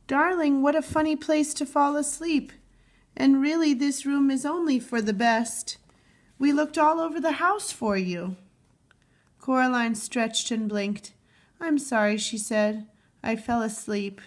Darling, what a funny place to fall asleep. And really, this room is only for the best. We looked all over the house for you." Coraline stretched and blinked. "I'm sorry," she said. "I fell asleep."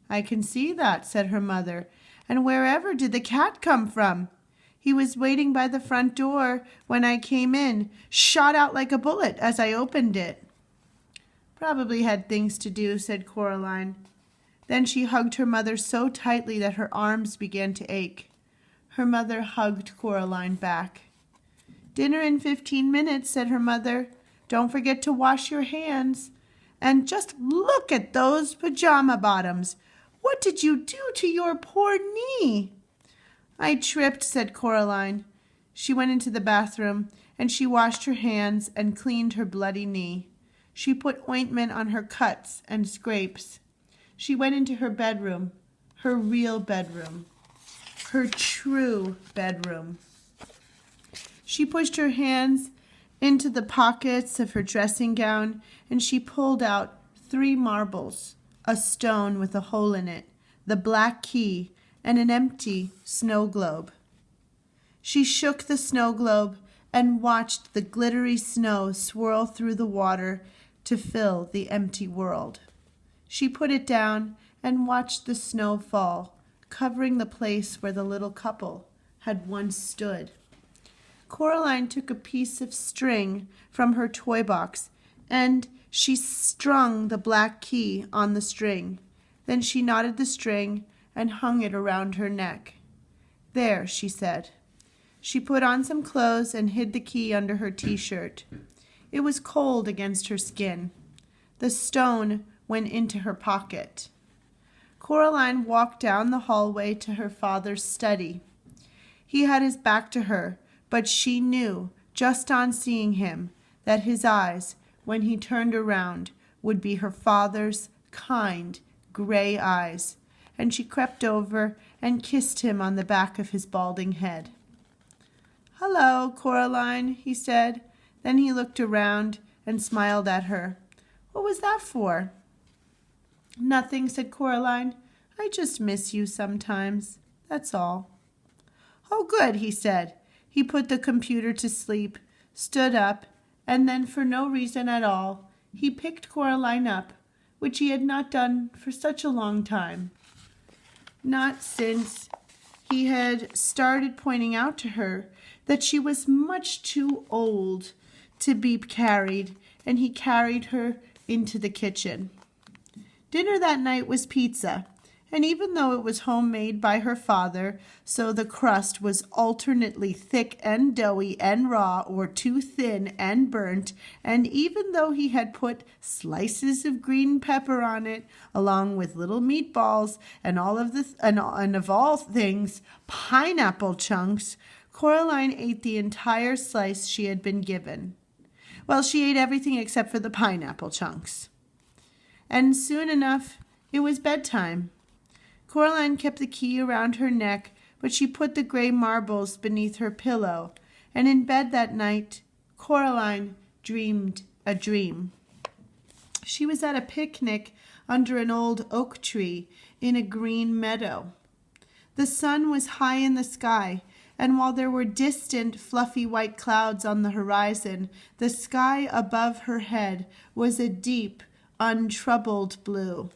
"I can see that," said her mother. "And wherever did the cat come from? He was waiting by the front door when I came in, shot out like a bullet as I opened it." "Probably had things to do," said Coraline. Then she hugged her mother so tightly that her arms began to ache. Her mother hugged Coraline back. "Dinner in 15 minutes," said her mother. "Don't forget to wash your hands. And just look at those pajama bottoms. What did you do to your poor knee?" "I tripped," said Coraline. She went into the bathroom, and she washed her hands and cleaned her bloody knee. She put ointment on her cuts and scrapes. She went into her bedroom, her real bedroom, her true bedroom. She pushed her hands into the pockets of her dressing gown, and she pulled out 3 marbles, a stone with a hole in it, the black key, and an empty snow globe. She shook the snow globe and watched the glittery snow swirl through the water to fill the empty world. She put it down and watched the snow fall, covering the place where the little couple had once stood. Coraline took a piece of string from her toy box, and she strung the black key on the string. Then she knotted the string and hung it around her neck. "There," she said. She put on some clothes and hid the key under her t-shirt. It was cold against her skin. The stone went into her pocket. Coraline walked down the hallway to her father's study. He had his back to her, but she knew, just on seeing him, that his eyes, when he turned around, would be her father's kind, gray eyes, and she crept over and kissed him on the back of his balding head. "Hello, Coraline," he said. Then he looked around and smiled at her. "What was that for?" "Nothing," said Coraline. "I just miss you sometimes. That's all." "Oh, good," he said. He put the computer to sleep, stood up, and then, for no reason at all, he picked Coraline up, which he had not done for such a long time. Not since he had started pointing out to her that she was much too old to be carried, and he carried her into the kitchen. Dinner that night was pizza, and even though it was homemade by her father, so the crust was alternately thick and doughy and raw, or too thin and burnt, and even though he had put slices of green pepper on it, along with little meatballs and of all things, pineapple chunks, Coraline ate the entire slice she had been given. Well, she ate everything except for the pineapple chunks. And soon enough, it was bedtime. Coraline kept the key around her neck, but she put the gray marbles beneath her pillow, and in bed that night, Coraline dreamed a dream. She was at a picnic under an old oak tree in a green meadow. The sun was high in the sky, and while there were distant, fluffy white clouds on the horizon, the sky above her head was a deep, untroubled blue.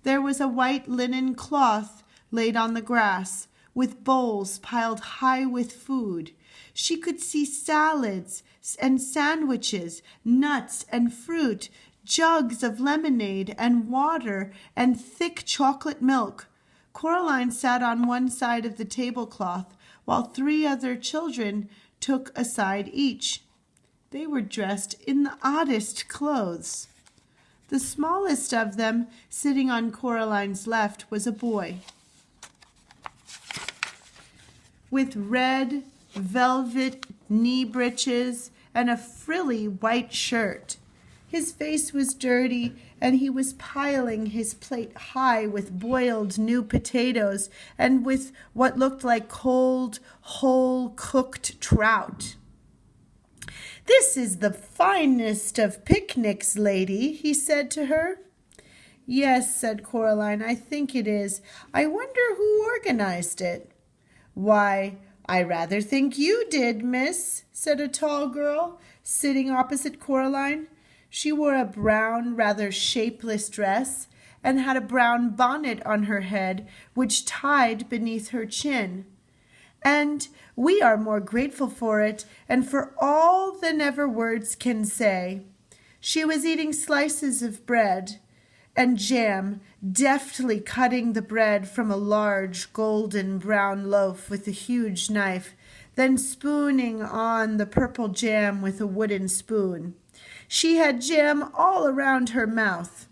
There was a white linen cloth laid on the grass, with bowls piled high with food. She could see salads and sandwiches, nuts and fruit, jugs of lemonade and water, and thick chocolate milk. Coraline sat on one side of the tablecloth, while 3 other children took a side each. They were dressed in the oddest clothes. The smallest of them, sitting on Coraline's left, was a boy with red velvet knee breeches and a frilly white shirt. His face was dirty, and he was piling his plate high with boiled new potatoes and with what looked like cold, whole cooked trout. "This is the finest of picnics, lady," he said to her. Yes, said Coraline, I think it is. I wonder who organized it. Why, I rather think you did, miss, said a tall girl, sitting opposite Coraline. She wore a brown, rather shapeless dress, and had a brown bonnet on her head, which tied beneath her chin. And we are more grateful for it, and for all than ever words can say. She was eating slices of bread and jam, deftly cutting the bread from a large golden brown loaf with a huge knife, then spooning on the purple jam with a wooden spoon. She had jam all around her mouth.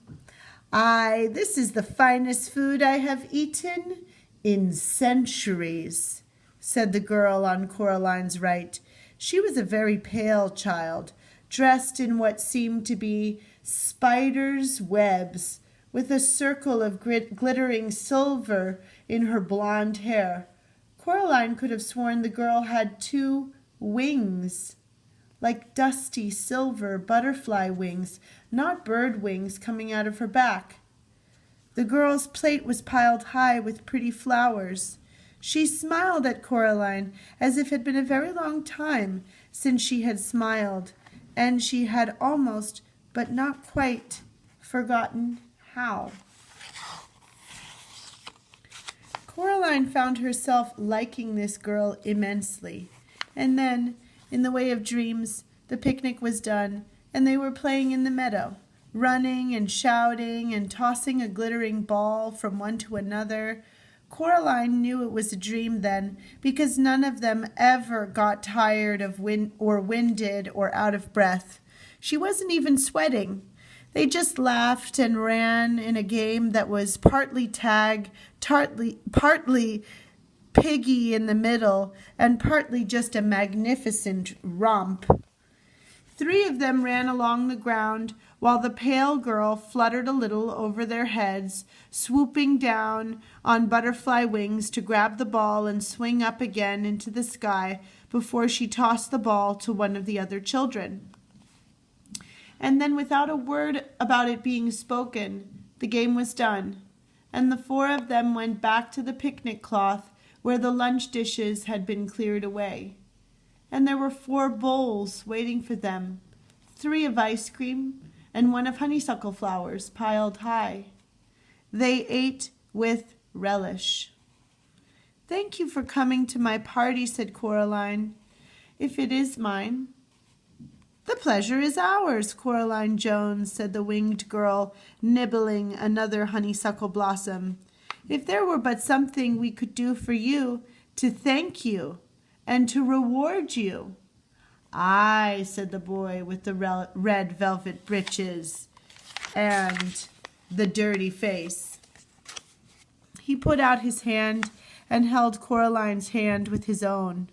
Aye, this is the finest food I have eaten in centuries, said the girl on Coraline's right. She was a very pale child, dressed in what seemed to be spiders' webs, with a circle of glittering silver in her blonde hair. Coraline could have sworn the girl had 2 wings, like dusty silver butterfly wings, not bird wings coming out of her back. The girl's plate was piled high with pretty flowers. She smiled at Coraline as if it had been a very long time since she had smiled, and she had almost, but not quite, forgotten how. Coraline found herself liking this girl immensely, and then, in the way of dreams, the picnic was done, and they were playing in the meadow, running and shouting and tossing a glittering ball from one to another. Coraline knew it was a dream then, because none of them ever got tired of winded or out of breath. She wasn't even sweating. They just laughed and ran in a game that was partly tag, partly piggy in the middle, and partly just a magnificent romp. 3 of them ran along the ground, while the pale girl fluttered a little over their heads, swooping down on butterfly wings to grab the ball and swing up again into the sky before she tossed the ball to one of the other children. And then, without a word about it being spoken, the game was done, and the 4 of them went back to the picnic cloth where the lunch dishes had been cleared away. And there were 4 bowls waiting for them, 3 of ice cream and 1 of honeysuckle flowers piled high. They ate with relish. Thank you for coming to my party, said Coraline, if it is mine. The pleasure is ours, Coraline Jones, said the winged girl, nibbling another honeysuckle blossom. If there were but something we could do for you to thank you and to reward you. Aye, said the boy with the red velvet breeches and the dirty face. He put out his hand and held Coraline's hand with his own.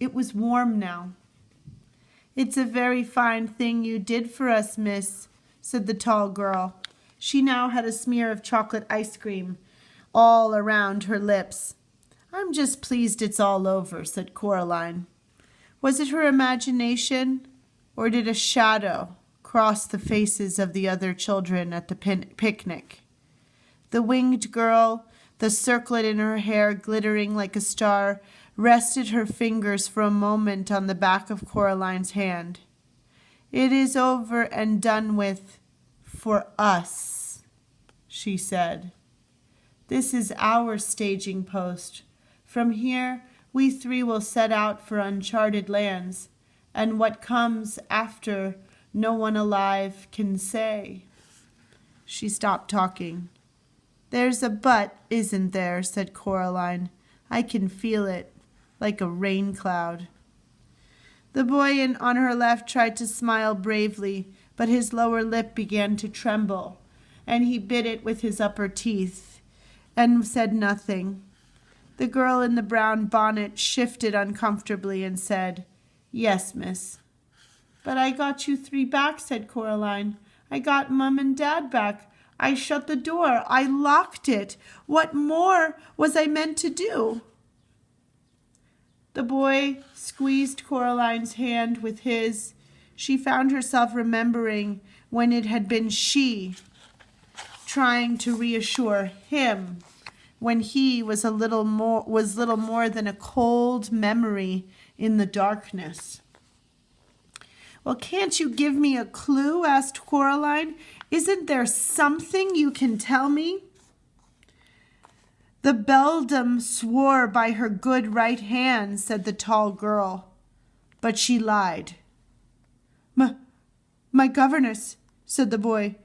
It was warm now. It's a very fine thing you did for us, miss, said the tall girl. She now had a smear of chocolate ice cream all around her lips. I'm just pleased it's all over, said Coraline. Was it her imagination, or did a shadow cross the faces of the other children at the picnic? The winged girl, the circlet in her hair glittering like a star, rested her fingers for a moment on the back of Coraline's hand. It is over and done with for us, she said. This is our staging post. From here, we 3 will set out for uncharted lands, and what comes after no one alive can say. She stopped talking. There's a but, isn't there, said Coraline. I can feel it, like a rain cloud. The boy on her left tried to smile bravely, but his lower lip began to tremble, and he bit it with his upper teeth, and said nothing. The girl in the brown bonnet shifted uncomfortably and said, Yes, miss. But I got you 3 back, said Coraline. I got Mum and Dad back. I shut the door. I locked it. What more was I meant to do? The boy squeezed Coraline's hand with his. She found herself remembering when it had been she trying to reassure him when he was little more than a cold memory in the darkness. "Well, can't you give me a clue?" asked Coraline. "Isn't there something you can tell me?" "The beldam swore by her good right hand," said the tall girl, "but she lied." My governess," said the boy,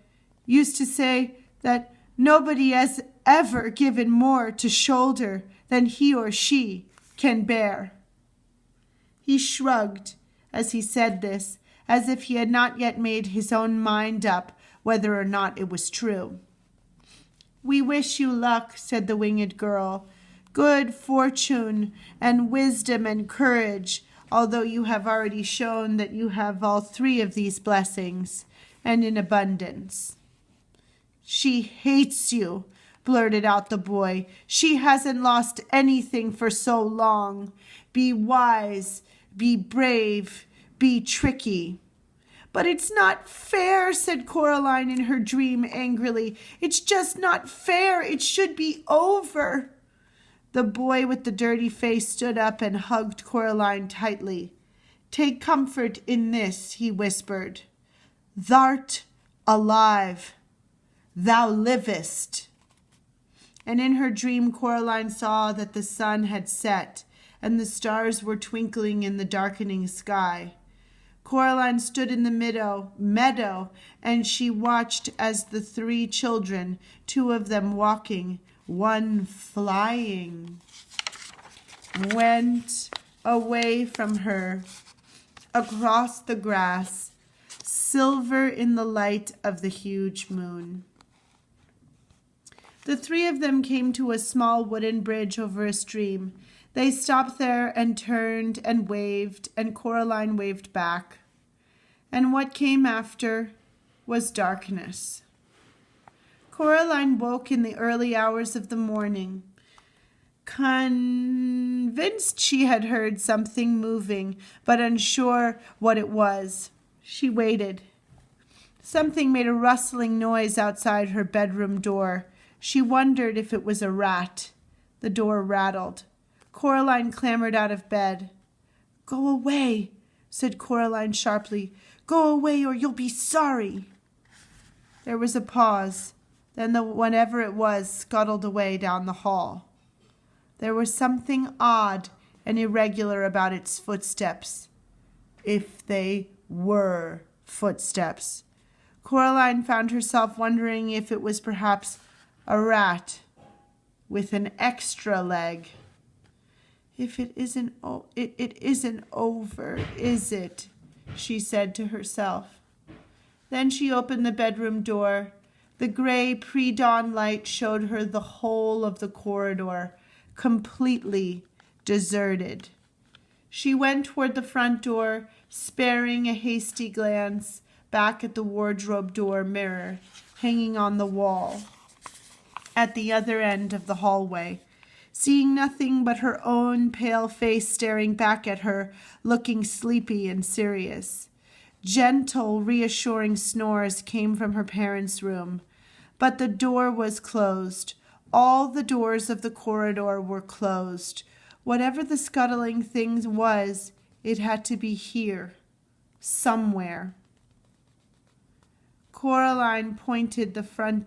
"used to say that nobody has ever given more to shoulder than he or she can bear." He shrugged as he said this, as if he had not yet made his own mind up whether or not it was true. "We wish you luck," said the winged girl, "good fortune and wisdom and courage, although you have already shown that you have all three of these blessings, and in abundance." "She hates you," blurted out the boy. "She hasn't lost anything for so long. Be wise, be brave, be tricky." "But it's not fair," said Coraline in her dream angrily. "It's just not fair. It should be over." The boy with the dirty face stood up and hugged Coraline tightly. "Take comfort in this," he whispered. "Thou'rt alive. Thou livest." And in her dream, Coraline saw that the sun had set and the stars were twinkling in the darkening sky. Coraline stood in the meadow, and she watched as the three children, two of them walking, one flying, went away from her across the grass, silver in the light of the huge moon. The three of them came to a small wooden bridge over a stream. They stopped there and turned and waved, and Coraline waved back. And what came after was darkness. Coraline woke in the early hours of the morning, convinced she had heard something moving, but unsure what it was. She waited. Something made a rustling noise outside her bedroom door. She wondered if it was a rat. The door rattled. Coraline clambered out of bed. "Go away," said Coraline sharply. "Go away or you'll be sorry." There was a pause. Then whatever it was scuttled away down the hall. There was something odd and irregular about its footsteps, if they were footsteps. Coraline found herself wondering if it was perhaps a rat with an extra leg. It isn't over, is it?" she said to herself. Then she opened the bedroom door. The gray pre-dawn light showed her the whole of the corridor, completely deserted. She went toward the front door, sparing a hasty glance back at the wardrobe door mirror hanging on the wall at the other end of the hallway, seeing nothing but her own pale face staring back at her, looking sleepy and serious. Gentle, reassuring snores came from her parents' room, but the door was closed. All the doors of the corridor were closed. Whatever the scuttling thing was, it had to be here, somewhere. Coraline opened the front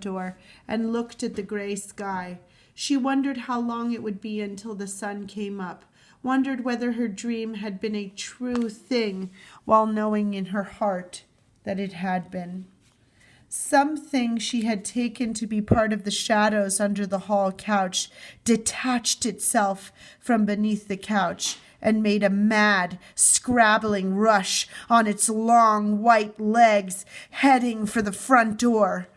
door, and looked at the gray sky. She wondered how long it would be until the sun came up, wondered whether her dream had been a true thing, while knowing in her heart that it had been. Something she had taken to be part of the shadows under the hall couch detached itself from beneath the couch and made a mad, scrabbling rush on its long white legs, heading for the front door.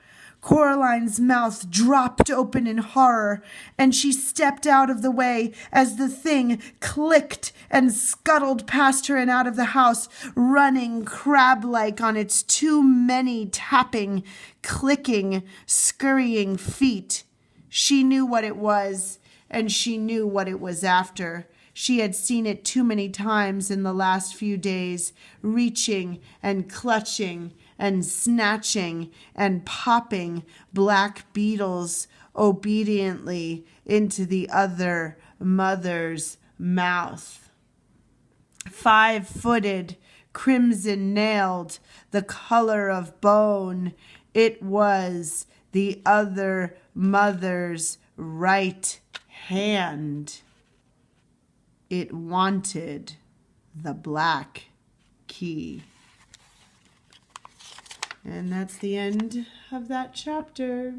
Coraline's mouth dropped open in horror, and she stepped out of the way as the thing clicked and scuttled past her and out of the house, running crab-like on its too many tapping, clicking, scurrying feet. She knew what it was, and she knew what it was after. She had seen it too many times in the last few days, reaching and clutching and snatching and popping black beetles obediently into the other mother's mouth. 5-footed, crimson-nailed, the color of bone, it was the other mother's right hand. It wanted the black key. And that's the end of that chapter.